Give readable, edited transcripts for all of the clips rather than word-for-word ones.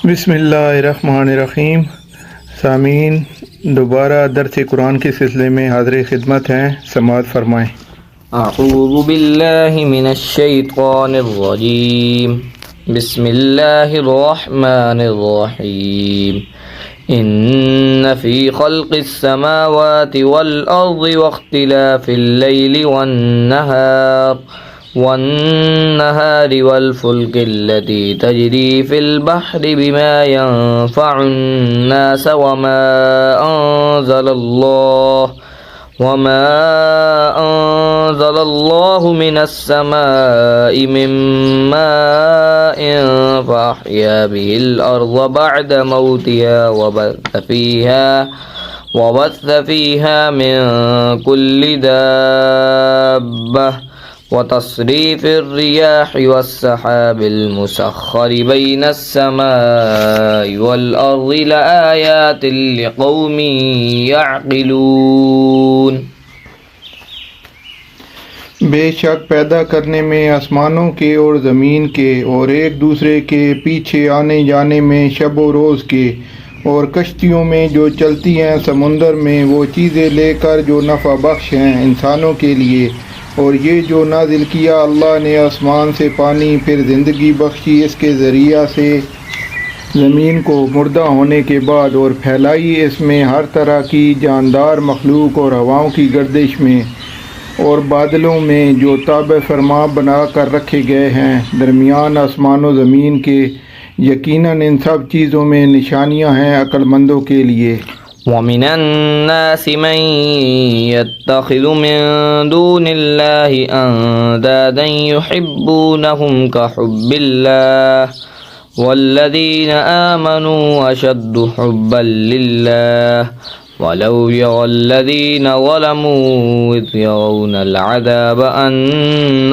بسم اللہ الرحمن الرحیم۔ سامعین، دوبارہ درس قرآن کے سلسلے میں حاضر خدمت ہیں، سماعت فرمائیں۔ اعوذ باللہ من الشیطان الرجیم، بسم اللہ الرحمن الرحیم۔ ان فی خلق السماوات والارض واختلاف اللیل والنهار والفلك التي تجري في البحر بما ينفع الناس وما أنزل الله من السماء من ماء فأحيا به الأرض بعد موتها وبث فيها من كل دابة وتصريف الرياح والسحاب المسخر بين السماء والأرض لآيات لقوم يعقلون۔ بے شک پیدا کرنے میں آسمانوں کے اور زمین کے اور ایک دوسرے کے پیچھے آنے جانے میں شب و روز کے اور کشتیوں میں جو چلتی ہیں سمندر میں وہ چیزیں لے کر جو نفع بخش ہیں انسانوں کے لیے، اور یہ جو نازل کیا اللہ نے آسمان سے پانی پھر زندگی بخشی اس کے ذریعہ سے زمین کو مردہ ہونے کے بعد، اور پھیلائی اس میں ہر طرح کی جاندار مخلوق اور ہواؤں کی گردش میں اور بادلوں میں جو تابع فرما بنا کر رکھے گئے ہیں درمیان آسمان و زمین کے، یقیناً ان سب چیزوں میں نشانیاں ہیں عقل مندوں کے لیے۔ وَمِنَ النَّاسِ مَن يَتَّخِذُ مِن دُونِ اللَّهِ أَندَادًا يُحِبُّونَهُمْ كَحُبِّ اللَّهِ وَالَّذِينَ آمَنُوا أَشَدُّ حُبًّا لِلَّهِ وَلَوْ يَرَى الَّذِينَ ظَلَمُوا إِذْ يَرَوْنَ الْعَذَابَ أَنَّ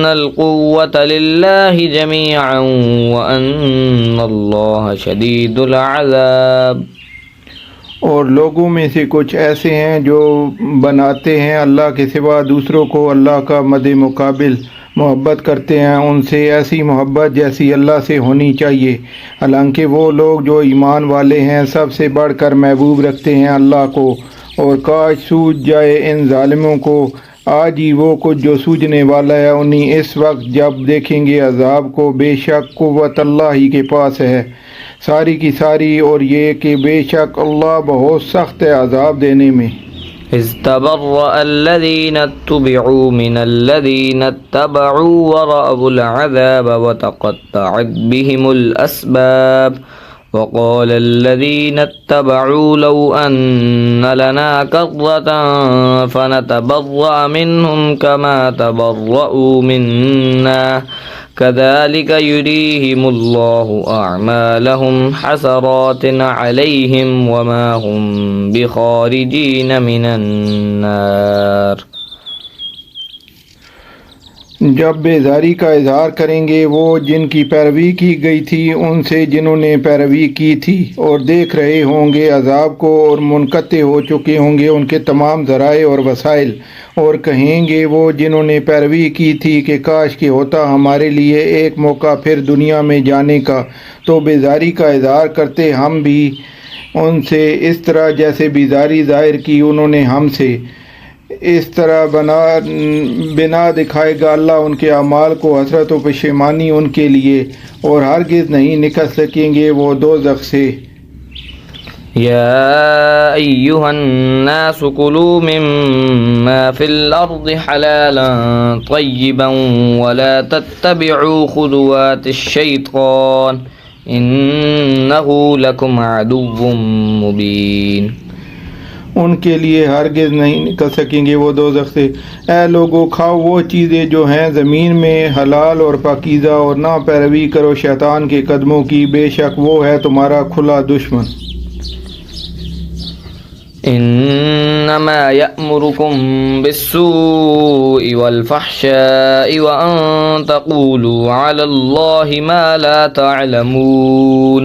القوة لله جميعا وأن الله شدید العذاب۔ اور لوگوں میں سے کچھ ایسے ہیں جو بناتے ہیں اللہ کے سوا دوسروں کو اللہ کا مد مقابل، محبت کرتے ہیں ان سے ایسی محبت جیسی اللہ سے ہونی چاہیے، حالانکہ وہ لوگ جو ایمان والے ہیں سب سے بڑھ کر محبوب رکھتے ہیں اللہ کو، اور کاش سوجھ جائے ان ظالموں کو آج ہی وہ کچھ جو سوجنے والا ہے انہیں اس وقت جب دیکھیں گے عذاب کو۔ بے شک قوت اللہ ہی کے پاس ہے ساری کی ساری، اور یہ کہ بے شک اللہ بہت سخت ہے عذاب دینے میں۔ اذ تبرأ الذين اتبعوا من الذين اتبعوا ورأوا العذاب وتقطعت بهم الأسباب، وقال الذين اتبعوا لو أن لنا كرة فنتبرأ منهم كما تبرأوا منا كذلك يريهم الله أعمالهم حسرات عليهم وما هم بخارجين من النار۔ جب بیزاری کا اظہار کریں گے وہ جن کی پیروی کی گئی تھی ان سے جنہوں نے پیروی کی تھی، اور دیکھ رہے ہوں گے عذاب کو، اور منقطع ہو چکے ہوں گے ان کے تمام ذرائع اور وسائل، اور کہیں گے وہ جنہوں نے پیروی کی تھی کہ کاش کہ ہوتا ہمارے لیے ایک موقع پھر دنیا میں جانے کا تو بیزاری کا اظہار کرتے ہم بھی ان سے اس طرح جیسے بیزاری ظاہر کی انہوں نے ہم سے، اس طرح بنا دکھائے گا اللہ ان کے اعمال کو حسرت و پشیمانی ان کے لیے، اور ہرگز نہیں نکل سکیں گے وہ دوزخ سے۔ یا ایہا الناس کلوا مما فی الارض حلالا طیبا ولا تتبعوا خطوات الشیطان انہ لکم عدو مبین۔ ان کے لیے ہرگز نہیں نکل سکیں گے وہ دوزخ سے۔ اے لوگو، کھاؤ وہ چیزیں جو ہیں زمین میں حلال اور پاکیزہ، اور نہ پیروی کرو شیطان کے قدموں کی، بے شک وہ ہے تمہارا کھلا دشمن۔ انما یأمرکم بالسوء والفحشاء وان تقولوا علی اللہ ما لا تعلمون۔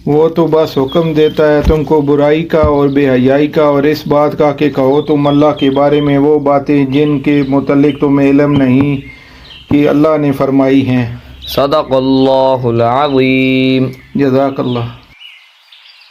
وہ تو بس حکم دیتا ہے تم کو برائی کا اور بے حیائی کا، اور اس بات کا کہ کہو تم اللہ کے بارے میں وہ باتیں جن کے متعلق تمہیں علم نہیں کہ اللہ نے فرمائی ہیں۔ صدق اللہ العظیم. جزاک اللہ.